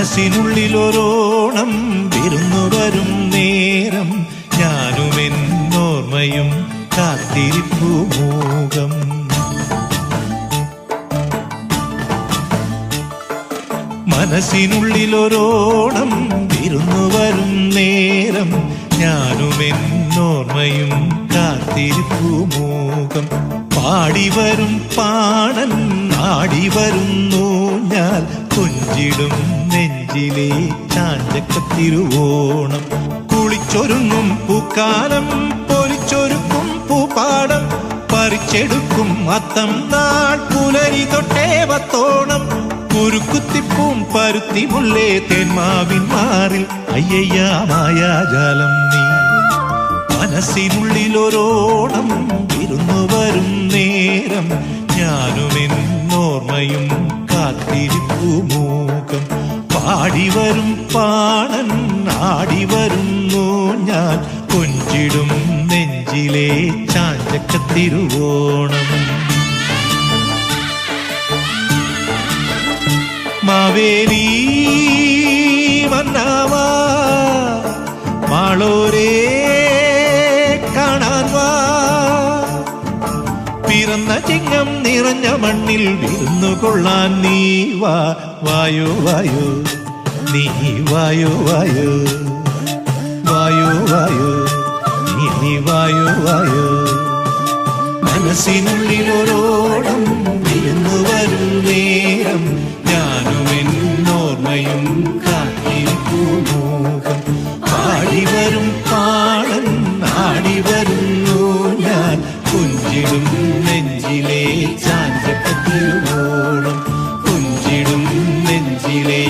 മനസ്സിനുള്ളിലൊരോണം വിരുന്നു വരും നേരം ഞാനും എന്നോർമ്മയും കാത്തിരിപ്പു മൂകം. മനസ്സിനുള്ളിലൊരോണം വിരുന്നു വരും നേരം ഞാനും എന്നോർമ്മയും കാത്തിരിപ്പു മൂകം. പാടിവരും പാണൻ ആടിവരുന്നു ഞാൻ കൊഞ്ചിടും നെഞ്ചിലെ ചാഞ്ചക്കത്തിരുവോണം. കുളിച്ചൊരുങ്ങും പൂക്കാലം പൊലിച്ചൊരുക്കും പൂപ്പാടം പറിച്ചെടുക്കും അത്തം നാൾ പുലരി തൊട്ടേ വത്തോണം. കുരുക്കുത്തിപ്പൂം പരുത്തി മുല്ലേ തേന്മാവിൻ മാറിൽ അയ്യയ്യാ മായാജാലം നീ. മനസ്സിനുള്ളിലൊരോണം വിരുന്നു വരും നേരം ഞാനും എന്നോർമ്മയും കാത്തിരിപ്പു മൂകം. പാടിവരും പാണൻ ആടിവരുന്നു ഞാൻ കൊഞ്ചിടും നെഞ്ചിലെ ചാഞ്ചക്കത്തിരുവോണം. മാവേലി മന്നാവാ മാളോരേ കാണാൻ വാ. പിറന്ന ചിങ്ങം നിറഞ്ഞ മണ്ണിൽ വിരുന്നു കൊള്ളാൻ നീ വാ. വായോ വായോ നീ വായോ വായോ വായോ വായോ നീ വായോ വായോ. മനസ്സിനുള്ളിലൊരോണം വിരുന്നു വരും നേരം ഞാനും എന്നോർമ്മയും കാത്തിരിപ്പു മൂകം. പാടിവരും പാടൻ ആടിവരുന്നു ഞാൻ കൊഞ്ചിടും നെഞ്ചിലെ ചാഞ്ചക്കത്തിരുവോണം. കൊഞ്ചിടും നെഞ്ചിലെ